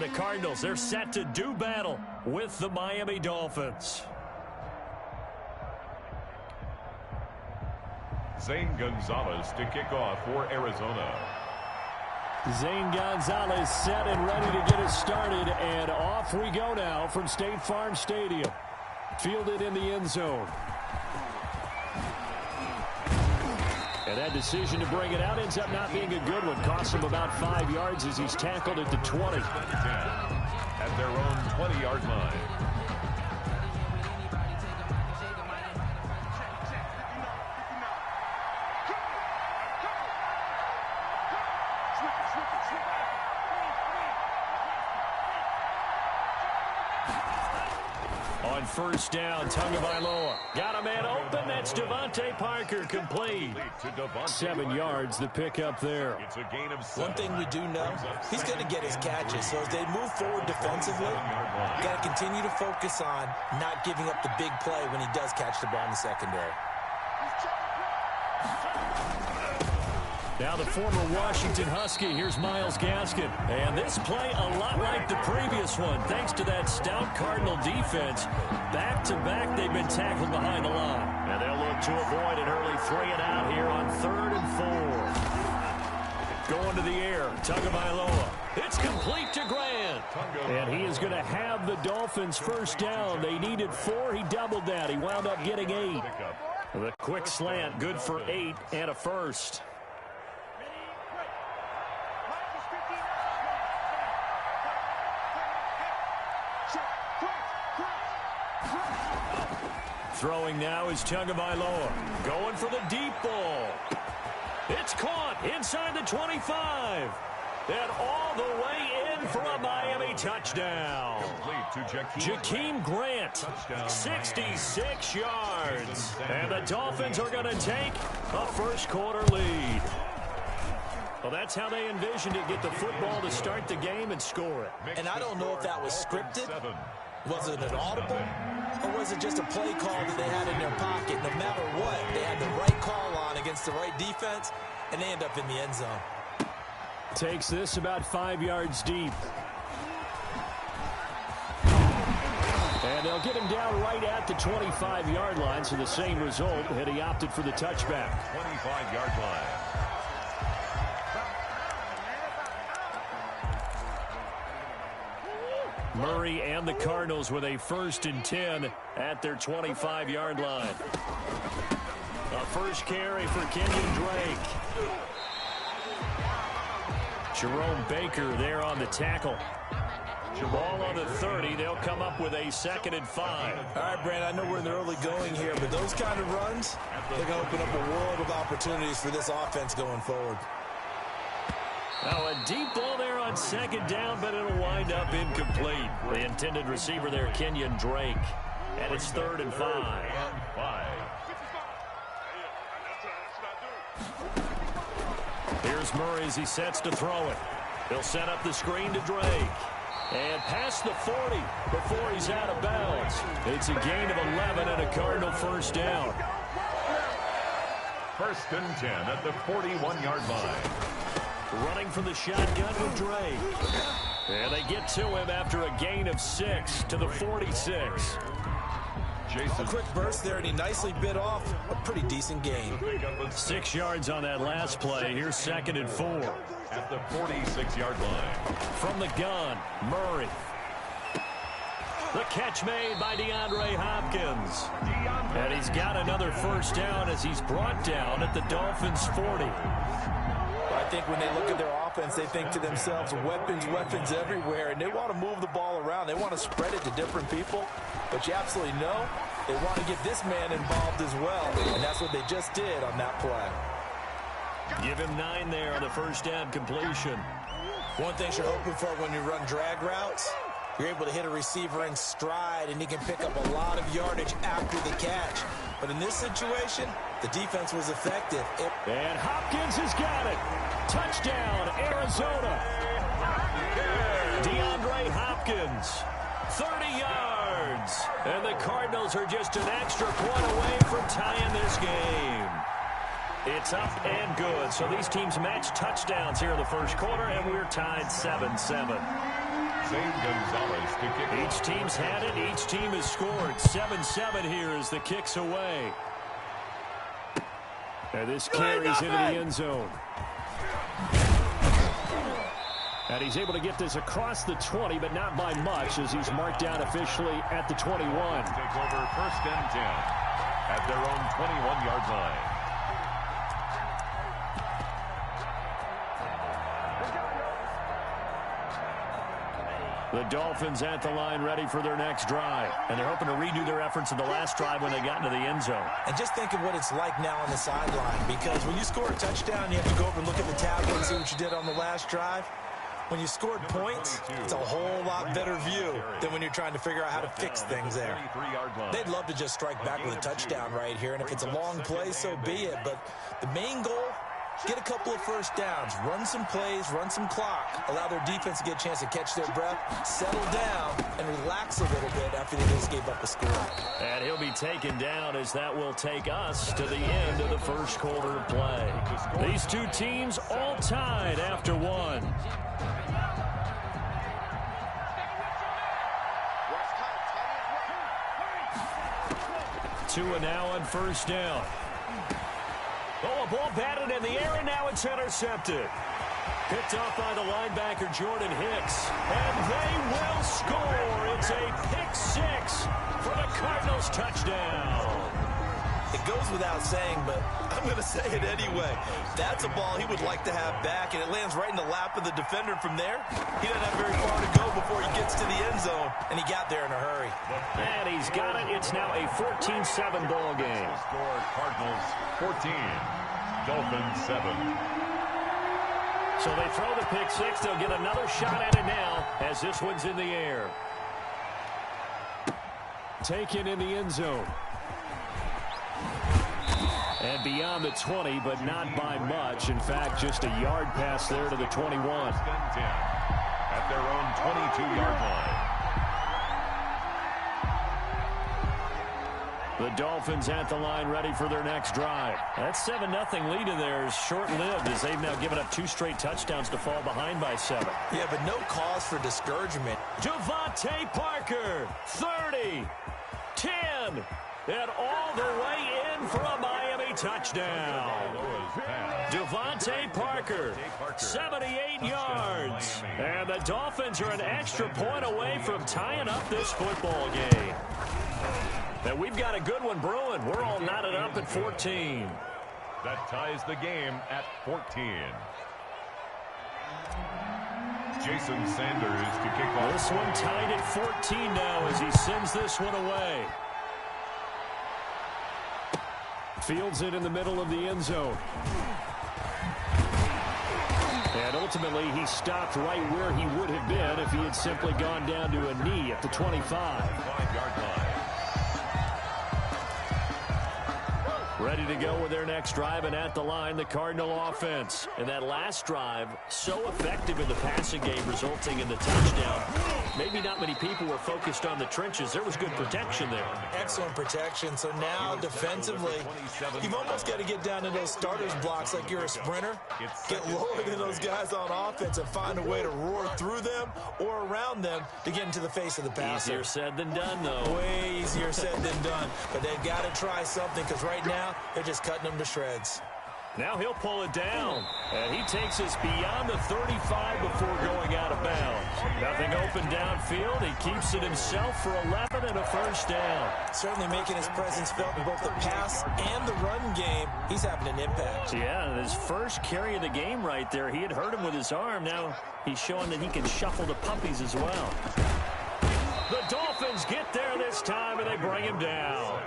the Cardinals, they're set to do battle with the Miami Dolphins. Zane Gonzalez to kick off for Arizona. Zane Gonzalez set and ready to get us started, and off we go now from State Farm Stadium. Fielded in the end zone. And that decision to bring it out ends up not being a good one. Costs him about 5 yards as he's tackled at the 20. At their own 20-yard line. On first down, Tagovailoa got a man open. That's Devontae Parker, complete. 7 yards, the pickup there. It's a gain of 7. One thing we do know, he's going to get his catches. So as they move forward defensively, got to continue to focus on not giving up the big play when he does catch the ball in the secondary. Now the former Washington Husky, here's Myles Gaskin. And this play a lot like the previous one. Thanks to that stout Cardinal defense, back-to-back they've been tackled behind the line. And they'll look to avoid an early 3-and-out here on 3rd and 4. Going to the air, Tagovailoa. It's complete to Grant. And he is going to have the Dolphins first down. They needed 4. He doubled that. He wound up getting 8. The quick slant, good for 8 and a first. Throwing now is Tagovailoa. Going for the deep ball. It's caught inside the 25. And all the way in for a Miami touchdown. Jakeem Grant, 66 yards. And the Dolphins are going to take a first-quarter lead. Well, that's how they envisioned it. Get the football to start the game and score it. And I don't know if that was scripted. Was it an audible? Or was it just a play call that they had in their pocket? No matter what, they had the right call on against the right defense, and they end up in the end zone. Takes this about 5 yards deep. And they'll get him down right at the 25-yard line, so the same result, and he opted for the touchback. 25-yard line. Murray and the Cardinals with a 1st and 10 at their 25-yard line. A first carry for Kenyon Drake. Jerome Baker there on the tackle. Ball on the 30. They'll come up with a 2nd and 5. All right, Brand, I know we're in the early going here, but those kind of runs, they're going to open up a world of opportunities for this offense going forward. Now a deep ball there on 2nd down, but it'll wind up incomplete. The intended receiver there, Kenyon Drake. And it's 3rd and 5. Here's Murray as he sets to throw it. He'll set up the screen to Drake. And past the 40 before he's out of bounds. It's a gain of 11 and a Cardinal first down. 1st and 10 at the 41-yard line. Running from the shotgun with Drake. And they get to him after a gain of 6 to the 46. A quick burst there, and he nicely bit off a pretty decent gain. 6 yards on that last play. Here's 2nd and 4. At the 46-yard line. From the gun, Murray. The catch made by DeAndre Hopkins. And he's got another first down as he's brought down at the Dolphins' 40. I think when they look at their offense, they think to themselves, weapons, weapons everywhere, and they want to move the ball around. They want to spread it to different people, but you absolutely know they want to get this man involved as well, and that's what they just did on that play. Give him 9 there on the first down completion. One thing you're hoping for when you run drag routes, you're able to hit a receiver in stride, and he can pick up a lot of yardage after the catch. But in this situation, the defense was effective. And Hopkins has got it. Touchdown, Arizona. DeAndre Hopkins, 30 yards. And the Cardinals are just an extra point away from tying this game. It's up and good. So these teams match touchdowns here in the first quarter, and we're tied 7-7. St. Gonzalez to kick off. Each team's had it. Each team has scored. 7-7 here as the kick's away. And this carries into the end zone. And he's able to get this across the 20, but not by much, as he's marked down officially at the 21. Take over 1st and 10 at their own 21-yard line. The Dolphins at the line ready for their next drive. And they're hoping to redo their efforts in the last drive when they got into the end zone. And just think of what it's like now on the sideline, because when you score a touchdown, you have to go over and look at the tablet and see what you did on the last drive. When you scored points, it's a whole lot better view than when you're trying to figure out how to fix things there. They'd love to just strike back with a touchdown right here, and if it's a long play, so be it. But the main goal, get a couple of first downs, run some plays, run some clock, allow their defense to get a chance to catch their breath, settle down, and relax a little bit after they just gave up a score. And he'll be taken down as that will take us to the end of the first quarter of play. These two teams all tied after one. Tua now on first down. Oh, a ball batted in the air, and now it's intercepted. Picked off by the linebacker, Jordan Hicks. And they will score. It's a pick-6 for the Cardinals touchdown. It goes without saying, but I'm going to say it anyway. That's a ball he would like to have back, and it lands right in the lap of the defender from there. He doesn't have very far to go before he gets to the end zone, and he got there in a hurry. And he's got it. It's now a 14-7 ball game. Score Cardinals 14, Dolphins 7. So they throw the pick-6. They'll get another shot at it now as this one's in the air. Taken in the end zone. And beyond the 20, but not by much. In fact, just a yard pass there to the 21. At their own 22-yard line. The Dolphins at the line ready for their next drive. That 7-0 lead of theirs short-lived as they've now given up 2 straight touchdowns to fall behind by 7. Yeah, but no cause for discouragement. Devontae Parker, 30, 10, and all the way in for a Miami touchdown. Devontae Parker, 78 yards. And the Dolphins are an extra point away from tying up this football game. And we've got a good one brewing. We're all knotted up at 14. That ties the game at 14. Jason Sanders to kick off. This one tied at 14 now as he sends this one away. Fields it in the middle of the end zone. And ultimately, he stopped right where he would have been if he had simply gone down to a knee at the 25. 5-yard line. Ready to go with their next drive, and at the line, the Cardinal offense. And that last drive, so effective in the passing game, resulting in the touchdown. Maybe not many people were focused on the trenches. There was good protection there. Excellent protection. So now, defensively, you've almost got to get down to those starters blocks like you're a sprinter. Get lower than those guys on offense and find a way to roar through them or around them to get into the face of the passer. Easier said than done, though. Way easier said than done. But they've got to try something, because right now, they're just cutting them to shreds. Now he'll pull it down. And he takes us beyond the 35 before going out of bounds. Nothing open downfield. He keeps it himself for 11 and a first down. Certainly making his presence felt in both the pass and the run game. He's having an impact. Yeah, his first carry of the game right there. He had hurt him with his arm. Now he's showing that he can shuffle the puppies as well. The Dolphins get there this time, and they bring him down.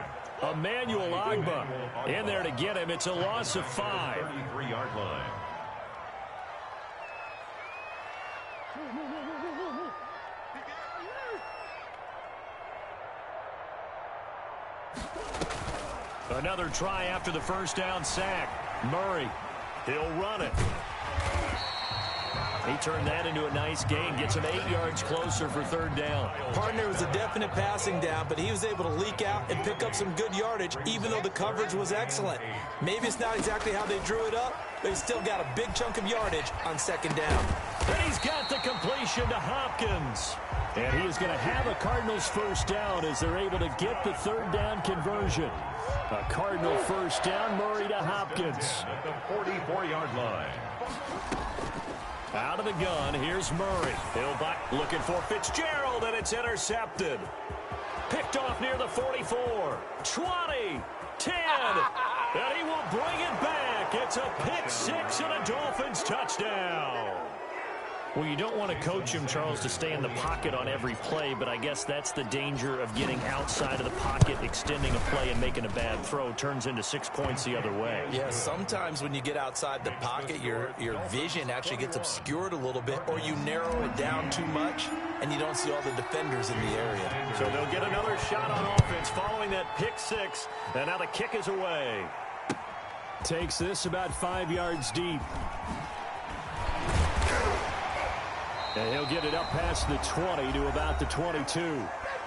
Emmanuel Agba in there to get him. It's a loss of 5. 33-yard line. Another try after the first down sack. Murray, he'll run it. He turned that into a nice gain, gets him 8 yards closer for third down. Partner was a definite passing down, but he was able to leak out and pick up some good yardage, even though the coverage was excellent. Maybe it's not exactly how they drew it up, but he still got a big chunk of yardage on second down. And he's got the completion to Hopkins. And he is going to have a Cardinals first down as they're able to get the third down conversion. A Cardinal first down, Murray to Hopkins. At the 44-yard line. Out of the gun, here's Murray. He'll back looking for Fitzgerald, and it's intercepted. Picked off near the 44, 20, 10, and he will bring it back. It's a pick six and a Dolphins touchdown. Well, you don't want to coach him, Charles, to stay in the pocket on every play, but I guess that's the danger of getting outside of the pocket, extending a play, and making a bad throw. Turns into 6 points the other way. Yeah, sometimes when you get outside the pocket, your vision actually gets obscured a little bit, or you narrow it down too much, and you don't see all the defenders in the area. So they'll get another shot on offense following that pick six, and now the kick is away. Takes this about 5 yards deep. And he'll get it up past the 20 to about the 22.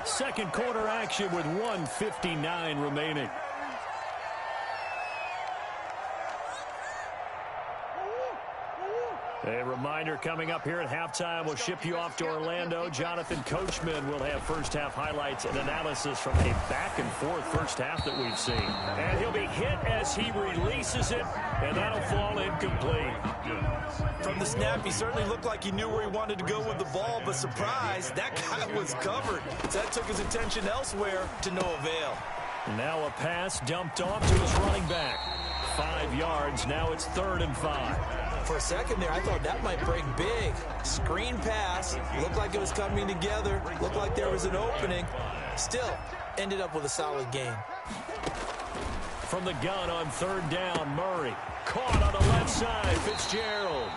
Second quarter action with 1:59 remaining. A reminder coming up here at halftime. We'll ship you off to Orlando. Jonathan Coachman will have first-half highlights and analysis from a back-and-forth first half that we've seen. And he'll be hit as he releases it, and that'll fall incomplete. From the snap, he certainly looked like he knew where he wanted to go with the ball, but surprise, that guy was covered. So that took his attention elsewhere to no avail. Now a pass dumped off to his running back. 5 yards, now it's 3rd and 5. For a second there, I thought that might break big. Screen pass, looked like it was coming together, looked like there was an opening. Still, ended up with a solid gain. From the gun on 3rd down, Murray. Caught on the left side, Fitzgerald.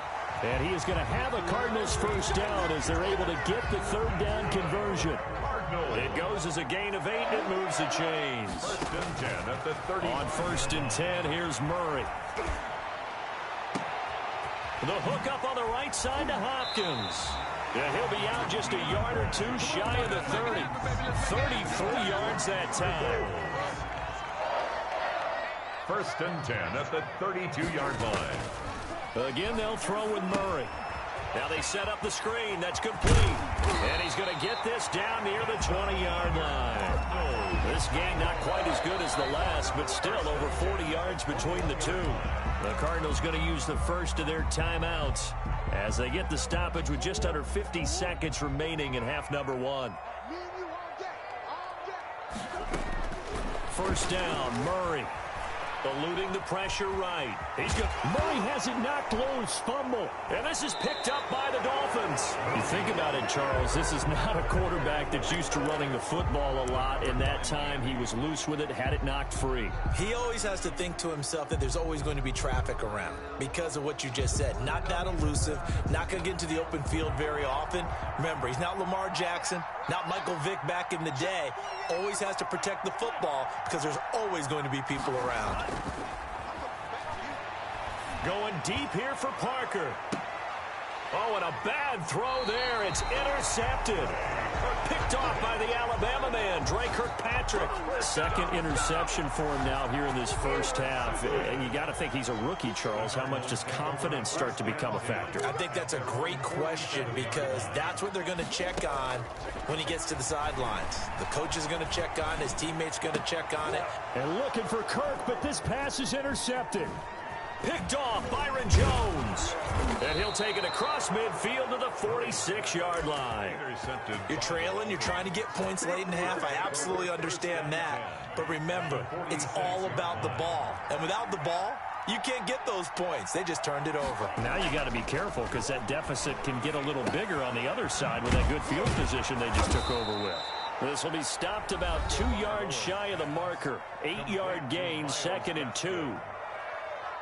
And he is going to have a Cardinals first down as they're able to get the 3rd down conversion. It goes as a gain of 8, and it moves the chains. 1st and 10 at the 30. On 1st and 10, here's Murray. The hook up on the right side to Hopkins. Yeah, he'll be out just a yard or two shy of the 30. 33 yards that time. 1st and 10 at the 32-yard line. Again, they'll throw with Murray. Now they set up the screen. That's complete. And he's going to get this down near the 20-yard line. This game not quite as good as the last, but still over 40 yards between the two. The Cardinals going to use the first of their timeouts as they get the stoppage with just under 50 seconds remaining in half number 1. First down, Murray. Eluding the pressure right. He's good. Murray has it knocked loose. Fumble. And this is picked up by the Dolphins. You think about it, Charles. This is not a quarterback that's used to running the football a lot. In that time, he was loose with it, had it knocked free. He always has to think to himself that there's always going to be traffic around because of what you just said. Not that elusive. Not going to get into the open field very often. Remember, he's not Lamar Jackson, not Michael Vick back in the day. Always has to protect the football because there's always going to be people around. Going deep here for Parker. Oh, and a bad throw there. It's intercepted. Picked off by the Alabama man, Dre Kirkpatrick. Second interception for him now here in this first half. And you got to think he's a rookie, Charles. How much does confidence start to become a factor? I think that's a great question because that's what they're going to check on when he gets to the sidelines. The coach is going to check on, his teammates going to check on it. And looking for Kirk, but this pass is intercepted. Picked off Byron Jones. And he'll take it across midfield to the 46-yard line. You're trailing. You're trying to get points late in half. I absolutely understand that. But remember, it's all about the ball. And without the ball, you can't get those points. They just turned it over. Now you got to be careful because that deficit can get a little bigger on the other side with that good field position they just took over with. This will be stopped about 2 yards shy of the marker. 8-yard gain, 2nd and 2.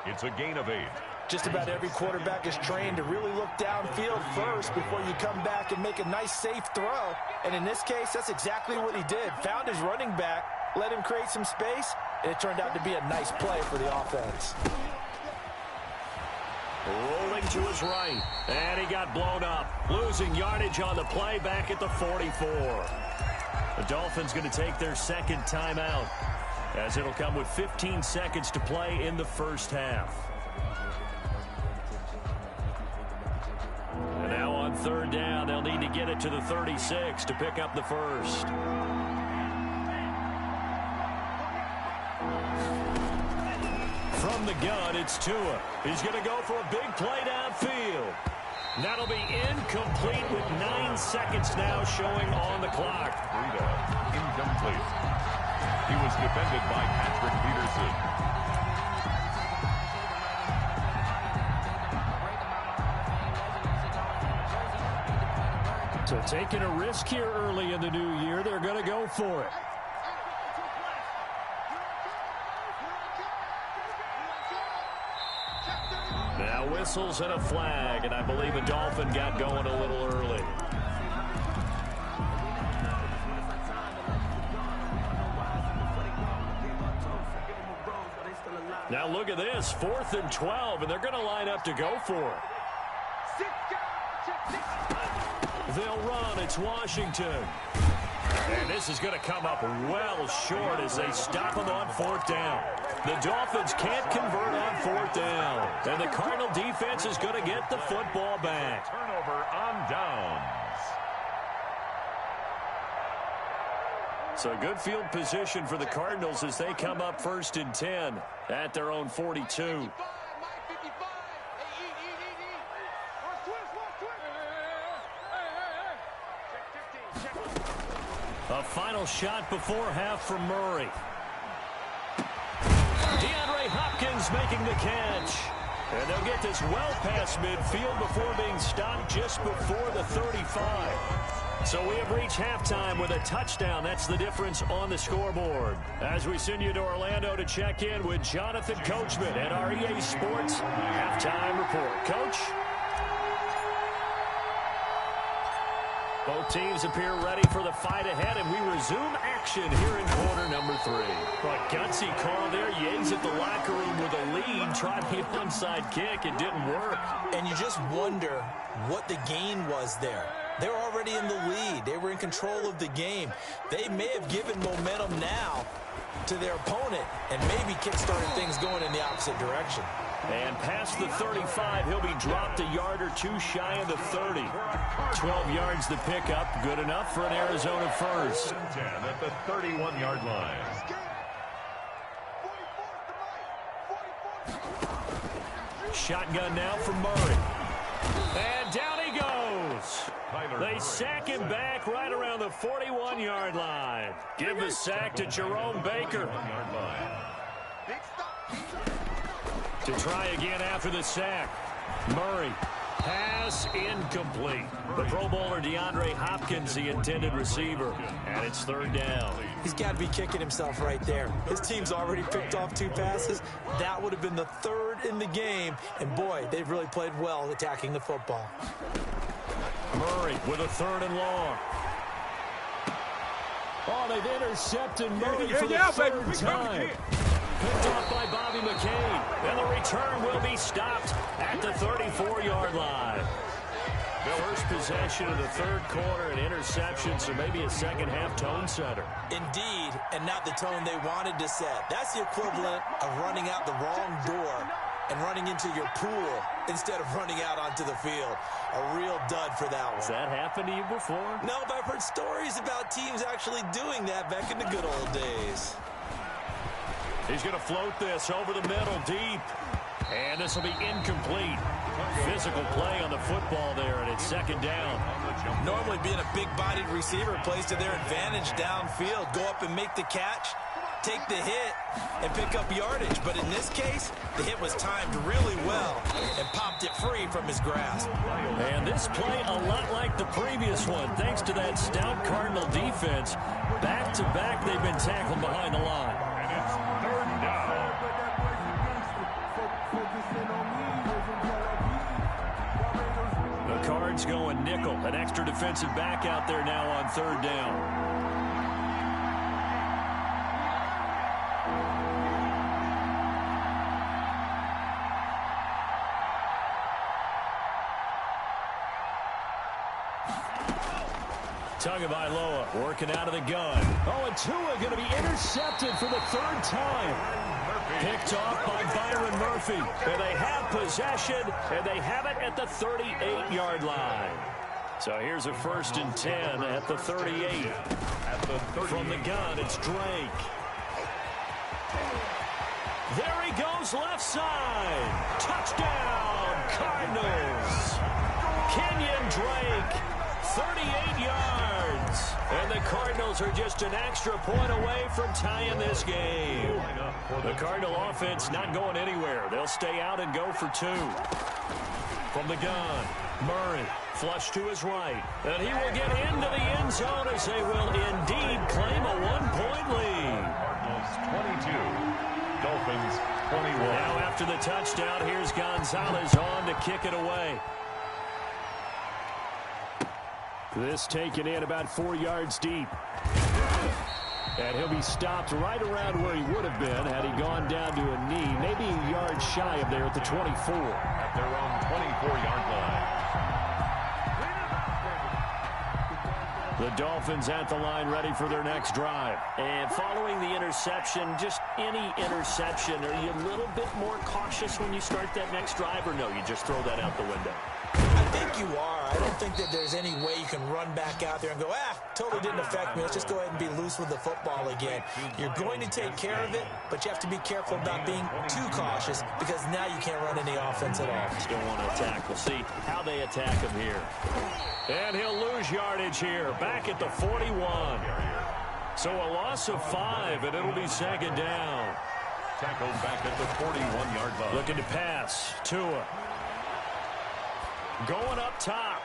It's a gain of 8. Just about every quarterback is trained to really look downfield first before you come back and make a nice, safe throw. And in this case, that's exactly what he did. Found his running back, let him create some space, and it turned out to be a nice play for the offense. Rolling to his right, and he got blown up. Losing yardage on the play back at the 44. The Dolphins going to take their second timeout, as it'll come with 15 seconds to play in the first half. And third down. They'll need to get it to the 36 to pick up the first. From the gun, it's Tua. He's going to go for a big play downfield. That'll be incomplete with 9 seconds now showing on the clock. Incomplete. He was defended by Patrick Peterson. So taking a risk here early in the new year, they're going to go for it. Now whistles and a flag, and I believe a Dolphin got going a little early. Now look at this, 4th and 12, and they're going to line up to go for it. They'll run. It's Washington. And this is going to come up well short as they stop them on 4th down. The Dolphins can't convert on 4th down. And the Cardinal defense is going to get the football back. Turnover on downs. So good field position for the Cardinals as they come up 1st and 10 at their own 42. A final shot before half from Murray. DeAndre Hopkins making the catch. And they'll get this well past midfield before being stopped just before the 35. So we have reached halftime with a touchdown. That's the difference on the scoreboard. As we send you to Orlando to check in with Jonathan Coachman at our EA Sports Halftime Report. Coach? Both teams appear ready for the fight ahead, and we resume action here in quarter number 3. But gutsy call there. You exit the locker room with a lead, tried the onside kick. It didn't work. And you just wonder what the gain was there. They're already in the lead. They were in control of the game. They may have given momentum now to their opponent and maybe kickstarted things going in the opposite direction. And past the 35, he'll be dropped a yard or two shy of the 30. 12 yards to pick up. Good enough for an Arizona first. 10 at the 31-yard line. Shotgun now for Murray. And down he goes. They sack him back right around the 41-yard line. Give the sack to Jerome Baker. To try again after the sack. Murray. Pass incomplete. The Pro Bowler DeAndre Hopkins, the intended receiver. And it's 3rd down. He's got to be kicking himself right there. His team's already picked off 2 passes. That would have been the 3rd in the game. And, boy, they've really played well attacking the football. Murray with a 3rd and long. Oh, they've intercepted Murray for the 3rd time. Picked off by Bobby McCain. And the return will be stopped at the 34-yard line. First possession of the 3rd quarter, an interception, so maybe a second-half tone setter. Indeed, and not the tone they wanted to set. That's the equivalent of running out the wrong door and running into your pool instead of running out onto the field. A real dud for that one. Has that happened to you before? No, but I've heard stories about teams actually doing that back in the good old days. He's going to float this over the middle deep. And this will be incomplete. Physical play on the football there, and it's 2nd down. Normally being a big-bodied receiver plays to their advantage downfield. Go up and make the catch, take the hit, and pick up yardage. But in this case, the hit was timed really well and popped it free from his grasp. And this play a lot like the previous one, thanks to that stout Cardinal defense. Back-to-back, they've been tackled behind the line. And it's 3rd down. The Cards going nickel. An extra defensive back out there now on 3rd down. Tagovailoa working out of the gun. Oh, and Tua going to be intercepted for the 3rd time. Picked off by Byron Murphy. And they have possession, and they have it at the 38-yard line. So here's a 1st and 10 at the 38. From the gun, it's Drake. There he goes, left side. Touchdown, Cardinals. Kenyon Drake, 38 yards. And the Cardinals are just an extra point away from tying this game. The Cardinal offense not going anywhere. They'll stay out and go for 2. From the gun, Murray, flush to his right. And he will get into the end zone as they will indeed claim a 1-point lead. Cardinals 22, Dolphins 21. Now after the touchdown, here's Gonzalez on to kick it away. This taken in about 4 yards deep. And he'll be stopped right around where he would have been had he gone down to a knee, maybe a yard shy of there at the 24. At their own 24-yard line. The Dolphins at the line ready for their next drive. And following the interception, just any interception, are you a little bit more cautious when you start that next drive, or no, you just throw that out the window? I think you are. I don't think that there's any way you can run back out there and go, totally didn't affect me. Let's just go ahead and be loose with the football again. You're going to take care of it, but you have to be careful about being too cautious because now you can't run any offense at all. Still want to attack. We'll see how they attack him here. And he'll lose yardage here, back at the 41. So a loss of 5, and it'll be 2nd down. Tackled back at the 41-yard line. Looking to pass. Tua. Going up top.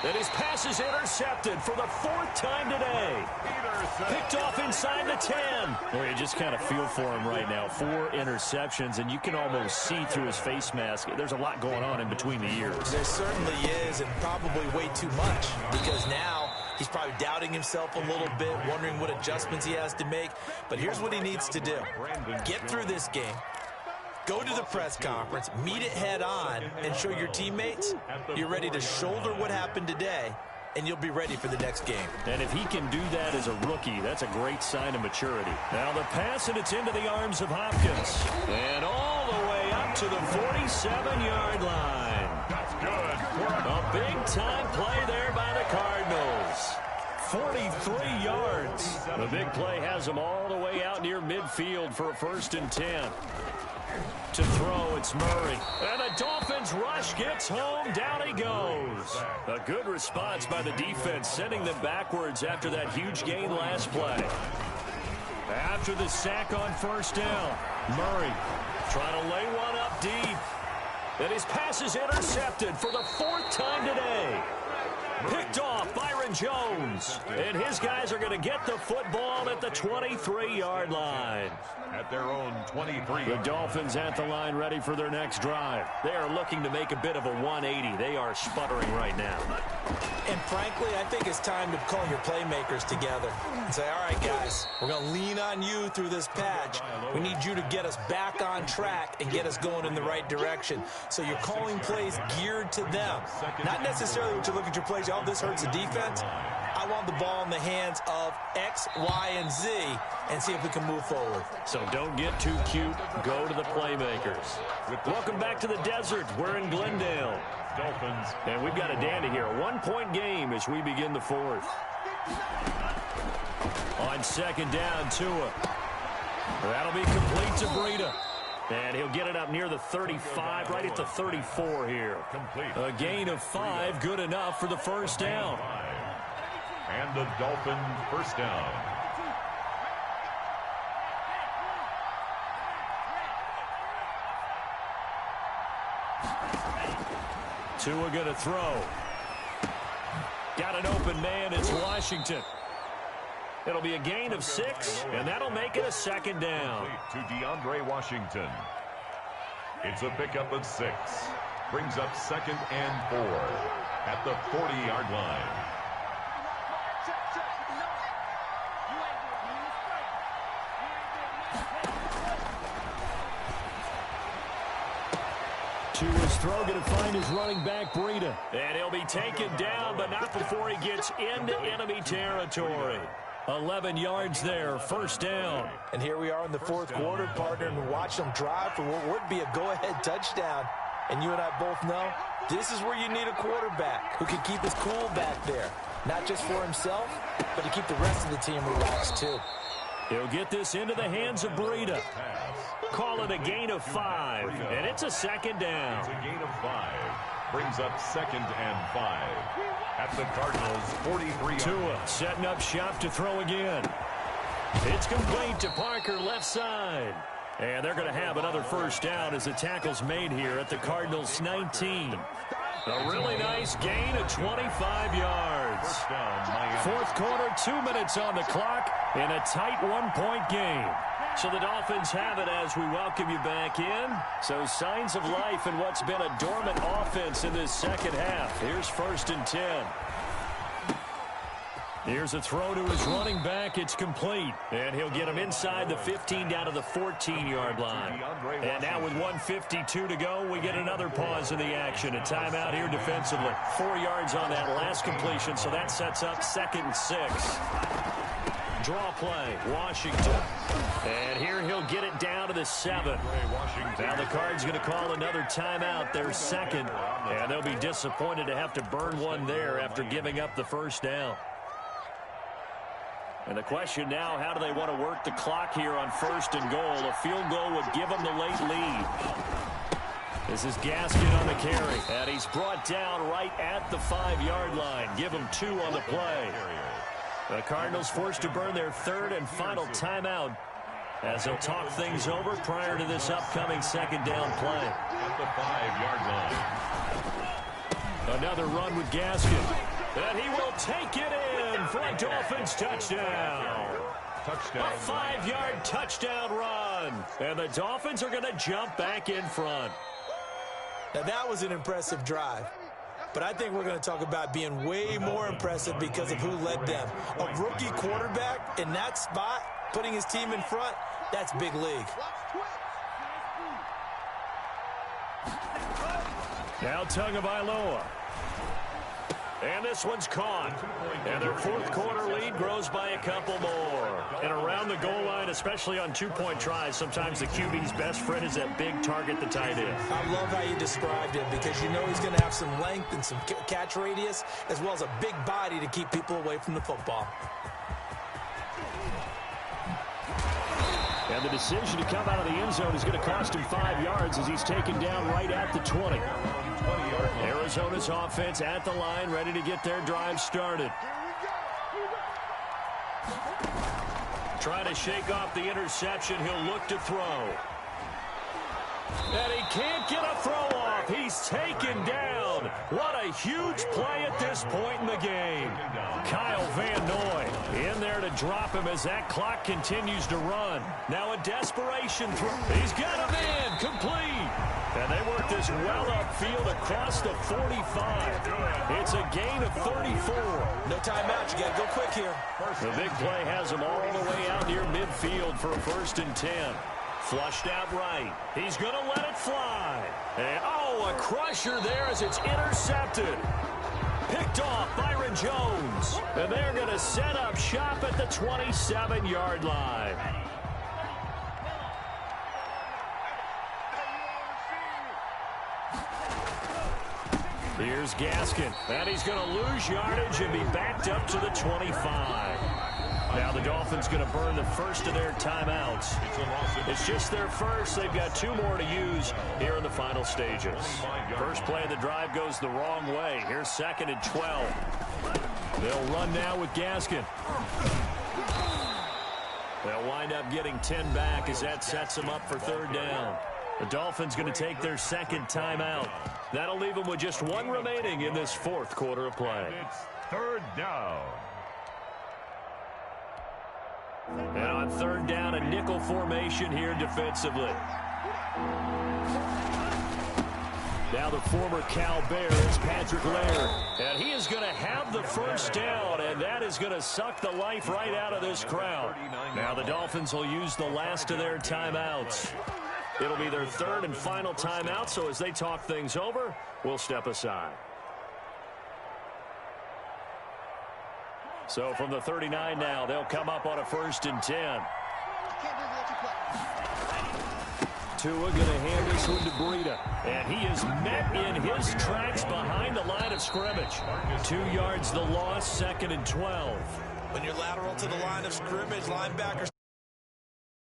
And his pass is intercepted for the 4th time today. Picked off inside the 10. Well, you just kind of feel for him right now. 4 interceptions, and you can almost see through his face mask. There's a lot going on in between the ears. There certainly is, and probably way too much, because now he's probably doubting himself a little bit, wondering what adjustments he has to make. But here's what he needs to do. Get through this game. Go to the press conference, meet it head on, and show your teammates you're ready to shoulder what happened today, and you'll be ready for the next game. And if he can do that as a rookie, that's a great sign of maturity. Now the pass, and it's into the arms of Hopkins. And all the way up to the 47-yard line. That's good. A big-time play there by the Cardinals. 43 yards. The big play has them all the way out near midfield for a 1st and 10. To throw, it's Murray. And the Dolphins rush gets home. Down he goes. A good response by the defense, sending them backwards after that huge gain last play. After the sack on 1st down, Murray trying to lay one up deep. And his pass is intercepted for the 4th time today. Picked off Byron Jones. And his guys are going to get the football at the 23-yard line. At their own 23. The Dolphins at the line ready for their next drive. They are looking to make a bit of a 180. They are sputtering right now. And frankly, I think it's time to call your playmakers together and say, all right, guys, we're going to lean on you through this patch. We need you to get us back on track and get us going in the right direction. So you're calling plays geared to them. Not necessarily what you look at your plays, oh, this hurts the defense. I want the ball in the hands of X, Y, and Z and see if we can move forward. So don't get too cute. Go to the playmakers. Welcome back to the desert. We're in Glendale. Dolphins. And we've got a dandy here. A 1-point game as we begin the 4th. On 2nd down, Tua. That'll be complete to Breida. And he'll get it up near the 35, right at the 34 here. A gain of 5, good enough for the 1st down. And the Dolphin 1st down. Tua going to throw. Got an open man, it's Washington. It'll be a gain of 6, and that'll make it a 2nd down. To DeAndre Washington. It's a pickup of 6. Brings up 2nd and 4 at the 40-yard line. Tua's throw going to find his running back, Breida. And he'll be taken down, but not before he gets into enemy territory. 11 yards there, 1st down. And here we are in the 4th quarter, partner, and watch them drive for what would be a go-ahead touchdown. And you and I both know This is where you need a quarterback who can keep his cool back there. Not just for himself, but to keep the rest of the team relaxed too. He'll get this into the hands of Breida. Call it a gain of 5, and it's a second down. It's a gain of 5. Brings up 2nd and 5. At the Cardinals' 43. Tua setting up shop to throw again. It's complete to Parker left side. And they're going to have another first down as the tackle's made here at the Cardinals' 19. A really nice gain of 25 yards. Fourth quarter, 2 minutes on the clock in a tight one-point game. So the Dolphins have it as we welcome you back in. So signs of life in what's been a dormant offense in this second half. Here's 1st and 10. Here's a throw to his running back. It's complete. And he'll get him inside the 15 down to the 14-yard line. And now with 1:52 to go, we get another pause in the action. A timeout here defensively. 4 yards on that last completion, so that sets up 2nd and 6. Draw play, Washington. And here he'll get it down to the 7. Now the Cards going to call another timeout, their second. And they'll be disappointed to have to burn one there after giving up the first down. And the question now, how do they want to work the clock here on 1st and goal? A field goal would give them the late lead. This is Gaskin on the carry. And he's brought down right at the 5-yard line. Give him 2 on the play. The Cardinals forced to burn their 3rd and final timeout as they'll talk things over prior to this upcoming 2nd down play. At the 5-yard line. Another run with Gaskin. And he will take it in for a Dolphins touchdown. A 5-yard touchdown run. And the Dolphins are going to jump back in front. Now that was an impressive drive. But I think we're going to talk about being way more impressive because of who led them. A rookie quarterback in that spot, putting his team in front, that's big league. Now Tagovailoa. And this one's caught. And their 4th quarter lead grows by a couple more. And around the goal line, especially on 2-point tries, sometimes the QB's best friend is that big target, the tight end. I love how you described him because you know he's going to have some length and some catch radius as well as a big body to keep people away from the football. And the decision to come out of the end zone is going to cost him 5 yards as he's taken down right at the 20. Arizona's offense at the line, ready to get their drive started. Trying to shake off the interception. He'll look to throw. And he can't get a throw off. He's taken down. What a huge play at this point in the game. Kyle Van Noy in there to drop him as that clock continues to run. Now a desperation throw. He's got him in. Complete. And they work this well upfield across the 45. It's a gain of 34. No timeout. You got to go quick here. The big play has him all the way out near midfield for a 1st and 10. Flushed out right. He's going to let it fly. And, oh, a crusher there as it's intercepted. Picked off Byron Jones. And they're going to set up shop at the 27-yard line. Here's Gaskin. And he's going to lose yardage and be backed up to the 25. Now the Dolphins going to burn the first of their timeouts. It's just their first. They've got 2 more to use here in the final stages. First play of the drive goes the wrong way. Here's 2nd and 12. They'll run now with Gaskin. They'll wind up getting 10 back as that sets them up for 3rd down. The Dolphins going to take their 2nd timeout. That'll leave them with just 1 remaining in this 4th quarter of play. It's 3rd down. And on 3rd down, a nickel formation here defensively. Now the former Cal Bear is Patrick Laird. And he is going to have the first down, and that is going to suck the life right out of this crowd. Now the Dolphins will use the last of their timeouts. It'll be their 3rd and final timeout, so as they talk things over, we'll step aside. So from the 39 now, they'll come up on a 1st and 10. Tua going to hand this one to Breida. And he is met in his tracks behind the line of scrimmage. 2 yards the loss, 2nd and 12. When you're lateral to the line of scrimmage, linebackers